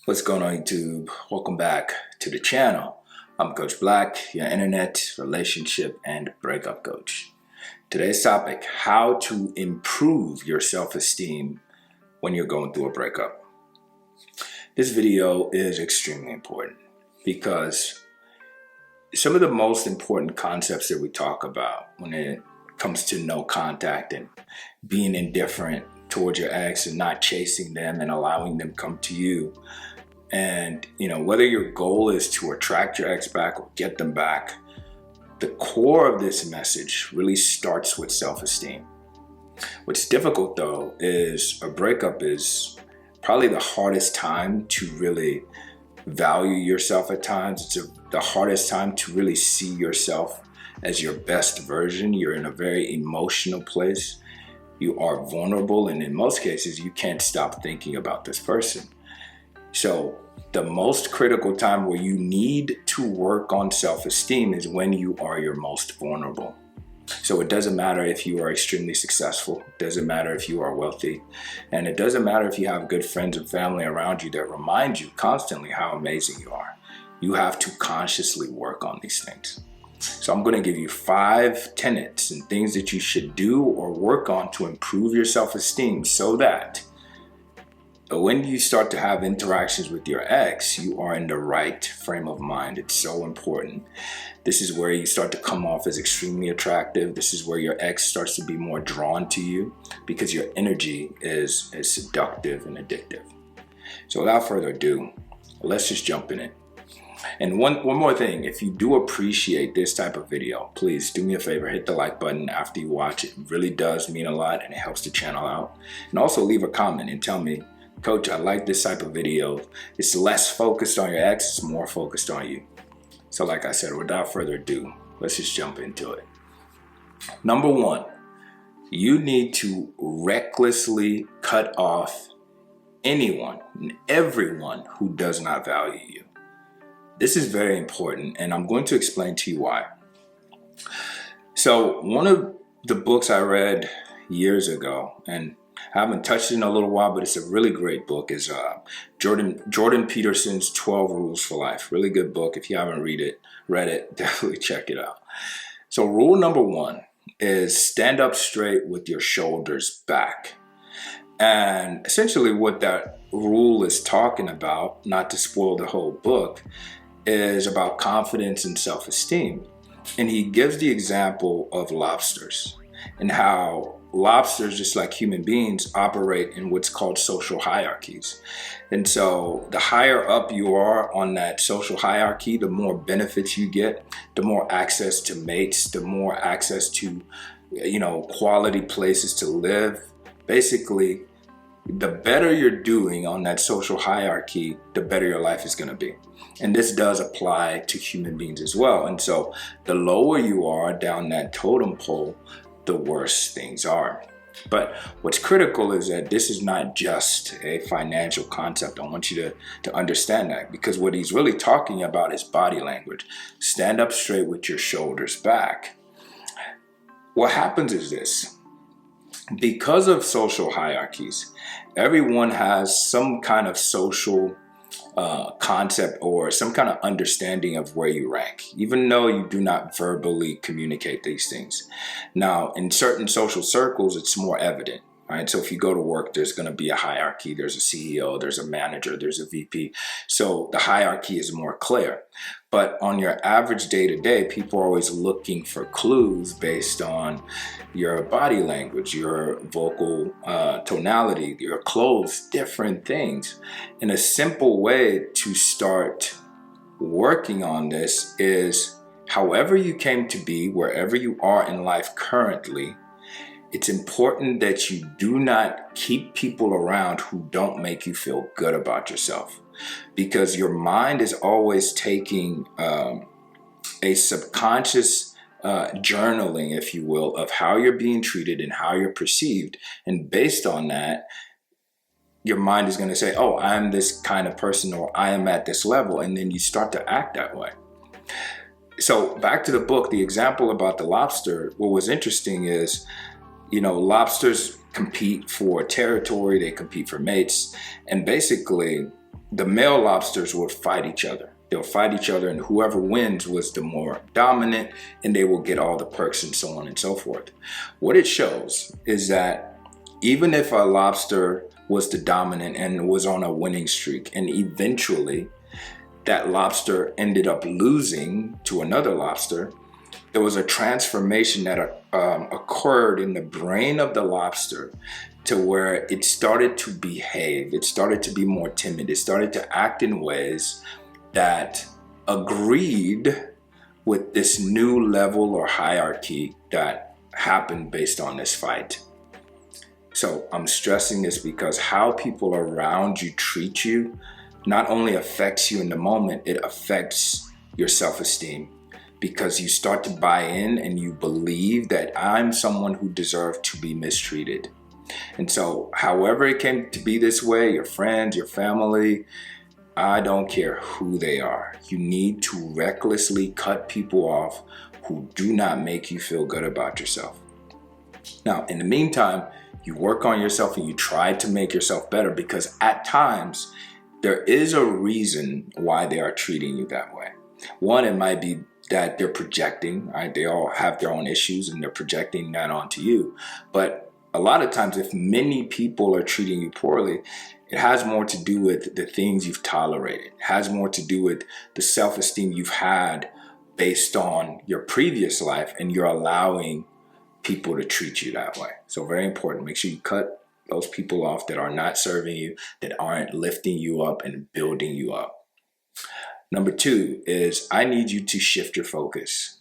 What's going on, YouTube? Welcome back to the channel. I'm Coach Black, your internet, relationship, and breakup coach. Today's topic, how to improve your self-esteem when you're going through a breakup. This video is extremely important because some of the most important concepts that we talk about when it comes to no contact and being indifferent towards your ex and not chasing them and allowing them come to you. And whether your goal is to attract your ex back or get them back, the core of this message really starts with self-esteem. What's difficult though is a breakup is probably the hardest time to really value yourself at times. It's the hardest time to really see yourself as your best version. You're in a very emotional place. You are vulnerable, and in most cases, you can't stop thinking about this person. So the most critical time where you need to work on self-esteem is when you are your most vulnerable. So it doesn't matter if you are extremely successful, it doesn't matter if you are wealthy, and it doesn't matter if you have good friends and family around you that remind you constantly how amazing you are. You have to consciously work on these things. So I'm going to give you 5 tenets and things that you should do or work on to improve your self-esteem so that when you start to have interactions with your ex, you are in the right frame of mind. It's so important. This is where you start to come off as extremely attractive. This is where your ex starts to be more drawn to you because your energy is seductive and addictive. So without further ado, let's just jump in it. And one more thing, if you do appreciate this type of video, please do me a favor, hit the like button after you watch it. It really does mean a lot and it helps the channel out. And also leave a comment and tell me, Coach, I like this type of video. It's less focused on your ex, it's more focused on you. So like I said, without further ado, let's just jump into it. Number 1, you need to recklessly cut off anyone and everyone who does not value you. This is very important, and I'm going to explain to you why. So one of the books I read years ago, and I haven't touched it in a little while, but it's a really great book, is Jordan Peterson's 12 Rules for Life. Really good book. If you haven't read it, definitely check it out. So rule number 1 is stand up straight with your shoulders back. And essentially what that rule is talking about, not to spoil the whole book, is about confidence and self-esteem. And he gives the example of lobsters and how lobsters, just like human beings, operate in what's called social hierarchies. And so the higher up you are on that social hierarchy, the more benefits you get, the more access to mates, the more access to, quality places to live. Basically, the better you're doing on that social hierarchy, the better your life is going to be. And this does apply to human beings as well. And so the lower you are down that totem pole, the worse things are. But what's critical is that this is not just a financial concept. I want you to understand that, because what he's really talking about is body language. Stand up straight with your shoulders back. What happens is this. Because of social hierarchies, everyone has some kind of social concept or some kind of understanding of where you rank, even though you do not verbally communicate these things. Now, in certain social circles, it's more evident, right? So if you go to work, there's going to be a hierarchy. There's a CEO, there's a manager, there's a VP. So the hierarchy is more clear. But on your average day-to-day, people are always looking for clues based on your body language, your vocal tonality, your clothes, different things. And a simple way to start working on this is, however you came to be, wherever you are in life currently, it's important that you do not keep people around who don't make you feel good about yourself. Because your mind is always taking a subconscious journaling, if you will, of how you're being treated and how you're perceived. And based on that, your mind is going to say, oh, I'm this kind of person, or I am at this level. And then you start to act that way. So back to the book, the example about the lobster, what was interesting is, lobsters compete for territory, they compete for mates, and basically the male lobsters would fight each other. They'll fight each other, and whoever wins was the more dominant, and they will get all the perks and so on and so forth. What it shows is that even if a lobster was the dominant and was on a winning streak, and eventually that lobster ended up losing to another lobster, there was a transformation that occurred in the brain of the lobster to where it started to behave. It started to be more timid. It started to act in ways that agreed with this new level or hierarchy that happened based on this fight. So I'm stressing this because how people around you treat you not only affects you in the moment, it affects your self-esteem, because you start to buy in and you believe that I'm someone who deserves to be mistreated. And so however it came to be this way, your friends, your family, I don't care who they are. You need to recklessly cut people off who do not make you feel good about yourself. Now, in the meantime, you work on yourself and you try to make yourself better, because at times there is a reason why they are treating you that way. One, it might be that they're projecting, right? They all have their own issues and they're projecting that onto you. But a lot of times, if many people are treating you poorly, it has more to do with the things you've tolerated. It has more to do with the self-esteem you've had based on your previous life, and you're allowing people to treat you that way. So very important. Make sure you cut those people off that are not serving you, that aren't lifting you up and building you up. Number 2 is I need you to shift your focus.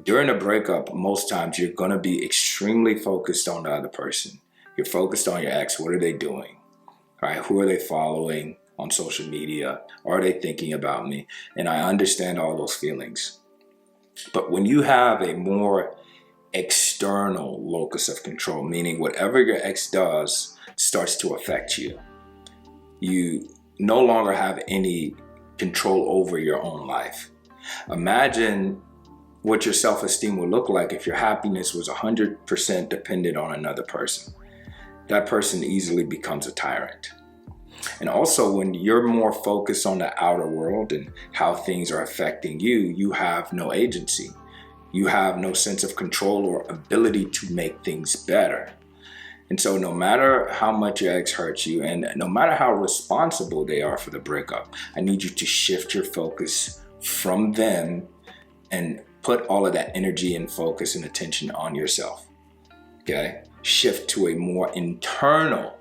During a breakup, most times you're going to be extremely focused on the other person. You're focused on your ex. What are they doing? Right? Who are they following on social media? Are they thinking about me? And I understand all those feelings. But when you have a more external locus of control, meaning whatever your ex does starts to affect you, you no longer have any control over your own life. Imagine what your self-esteem would look like if your happiness was 100% dependent on another person. That person easily becomes a tyrant. And also, when you're more focused on the outer world and how things are affecting you, you have no agency. You have no sense of control or ability to make things better. And so no matter how much your ex hurts you, and no matter how responsible they are for the breakup, I need you to shift your focus from them and put all of that energy and focus and attention on yourself. Okay? Shift to a more internal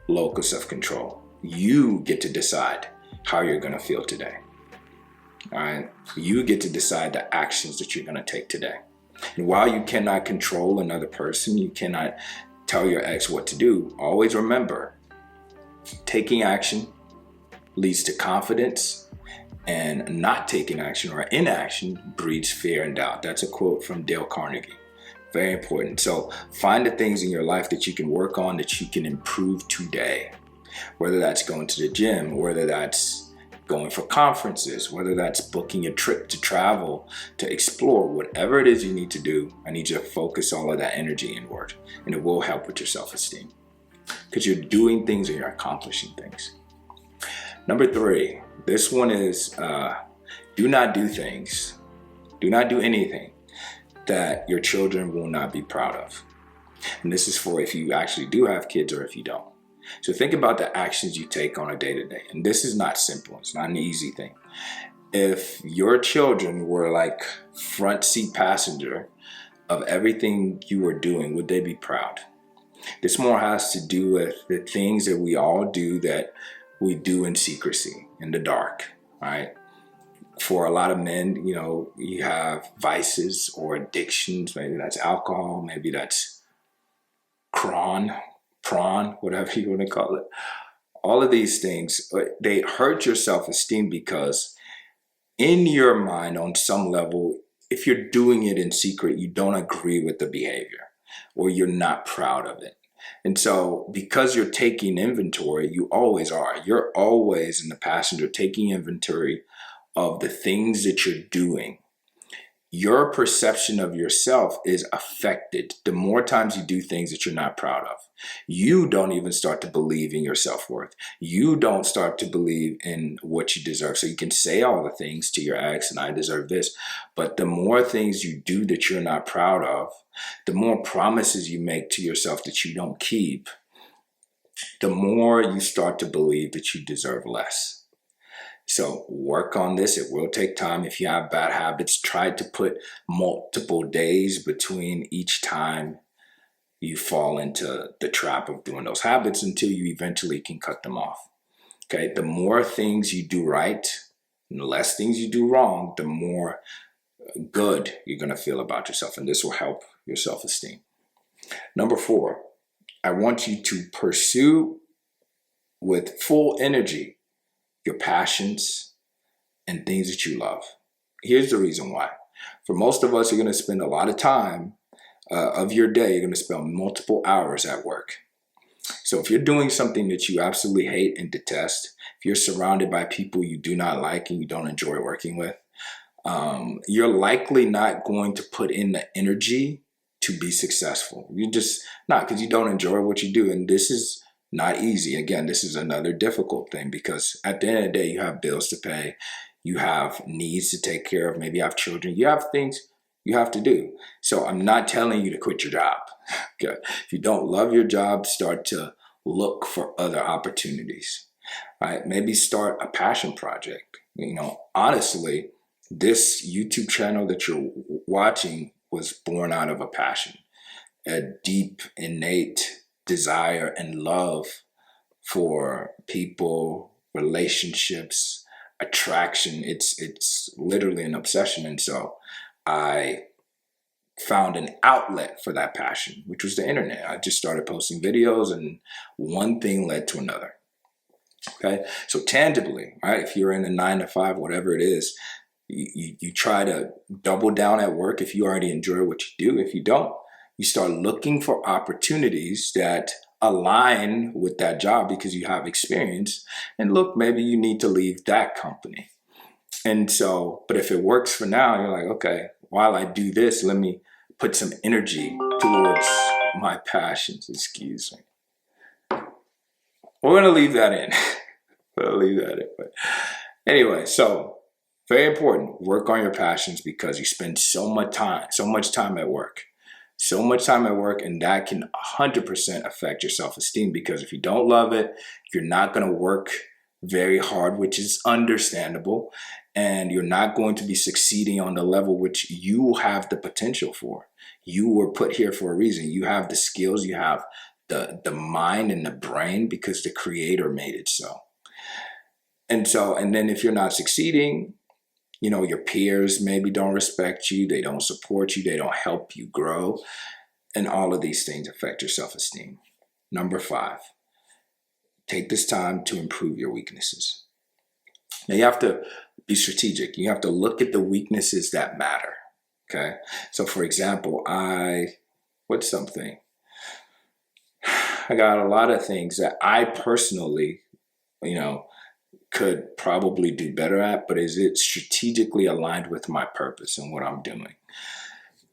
locus of control. You get to decide how you're going to feel today. All right? You get to decide the actions that you're going to take today. And while you cannot control another person, you cannot tell your ex what to do, always remember, taking action leads to confidence, and not taking action or inaction breeds fear and doubt. That's a quote from Dale Carnegie. Very important. So find the things in your life that you can work on, that you can improve today. Whether that's going to the gym, whether that's going for conferences, whether that's booking a trip to travel, to explore, whatever it is you need to do, I need you to focus all of that energy inward, and it will help with your self-esteem, because you're doing things and you're accomplishing things. Number 3, this one is do not do things, do not do anything that your children will not be proud of. And this is for if you actually do have kids or if you don't. So think about the actions you take on a day-to-day. And this is not simple. It's not an easy thing. If your children were like front seat passenger of everything you were doing, would they be proud? This more has to do with the things that we all do that we do in secrecy, in the dark, right? For a lot of men, you have vices or addictions. Maybe that's alcohol. Maybe that's prawn, whatever you want to call it. All of these things, they hurt your self-esteem because in your mind, on some level, if you're doing it in secret, you don't agree with the behavior or you're not proud of it. And so because you're taking inventory, you always are. You're always in the passenger taking inventory of the things that you're doing. your perception of yourself is affected the more times you do things that you're not proud of. You don't even start to believe in your self-worth. You don't start to believe in what you deserve. So you can say all the things to your ex, and I deserve this, but the more things you do that you're not proud of, the more promises you make to yourself that you don't keep, the more you start to believe that you deserve less. So work on this. It will take time. If you have bad habits, try to put multiple days between each time you fall into the trap of doing those habits until you eventually can cut them off. Okay, the more things you do right and the less things you do wrong, the more good you're going to feel about yourself, and this will help your self-esteem. Number 4, I want you to pursue with full energy your passions and things that you love. Here's the reason why. For most of us, you're going to spend a lot of time of your day, you're going to spend multiple hours at work. So if you're doing something that you absolutely hate and detest, if you're surrounded by people you do not like and you don't enjoy working with, you're likely not going to put in the energy to be successful. You're just not, because you don't enjoy what you do. And this is not easy. Again, this is another difficult thing, because at the end of the day, you have bills to pay. You have needs to take care of. Maybe you have children. You have things you have to do. So I'm not telling you to quit your job. Okay. If you don't love your job, start to look for other opportunities. All right? Maybe start a passion project. Honestly, this YouTube channel that you're watching was born out of a passion, a deep, innate desire and love for people, relationships, attraction. It's literally an obsession. And so I found an outlet for that passion, which was the internet. I just started posting videos, and one thing led to another. Okay, so tangibly, right? If you're in a 9 to 5, whatever it is, you try to double down at work if you already enjoy what you do. If you don't, you start looking for opportunities that align with that job because you have experience. And look, maybe you need to leave that company. And so, but if it works for now, you're like, okay, while I do this, let me put some energy towards my passions. Excuse me. We're going to leave that in. We'll leave that in. But anyway, so very important. Work on your passions, because you spend so much time at work. So much time at work, and that can 100% affect your self-esteem, because if you don't love it, you're not going to work very hard, which is understandable, and you're not going to be succeeding on the level which you have the potential for. You were put here for a reason. You have the skills, you have the mind and the brain, because the creator made it so. And then if you're not succeeding, your peers maybe don't respect you, they don't support you, they don't help you grow. And all of these things affect your self-esteem. Number 5, take this time to improve your weaknesses. Now you have to be strategic. You have to look at the weaknesses that matter. Okay. So for example, I got a lot of things that I personally, could probably do better at, but is it strategically aligned with my purpose and what I'm doing,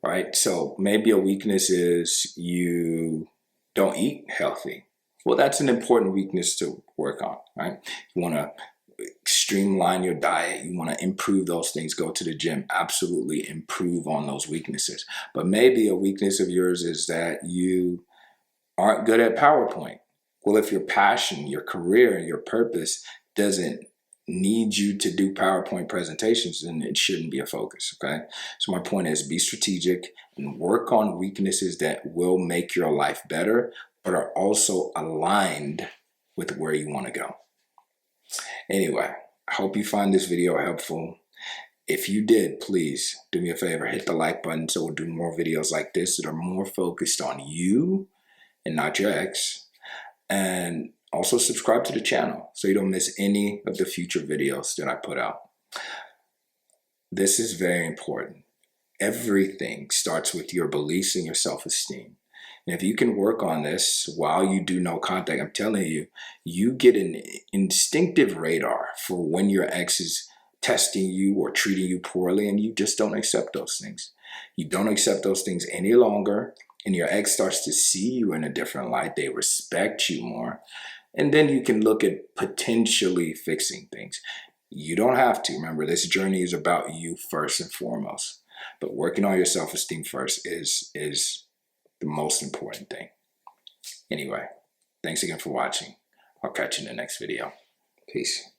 right? So maybe a weakness is you don't eat healthy. Well, that's an important weakness to work on, right? You want to streamline your diet. You want to improve those things. Go to the gym. Absolutely improve on those weaknesses. But maybe a weakness of yours is that you aren't good at PowerPoint. Well, if your passion, your career, your purpose doesn't need you to do PowerPoint presentations, then it shouldn't be a focus, okay? So my point is, be strategic and work on weaknesses that will make your life better, but are also aligned with where you want to go. Anyway, I hope you find this video helpful. If you did, please do me a favor, hit the like button so we'll do more videos like this that are more focused on you and not your ex. And also subscribe to the channel so you don't miss any of the future videos that I put out. This is very important. Everything starts with your beliefs and your self-esteem. And if you can work on this while you do no contact, I'm telling you, you get an instinctive radar for when your ex is testing you or treating you poorly, and you just don't accept those things. You don't accept those things any longer, and your ex starts to see you in a different light. They respect you more. And then you can look at potentially fixing things. You don't have to. Remember, this journey is about you first and foremost. But working on your self-esteem first is the most important thing. Anyway, thanks again for watching. I'll catch you in the next video. Peace.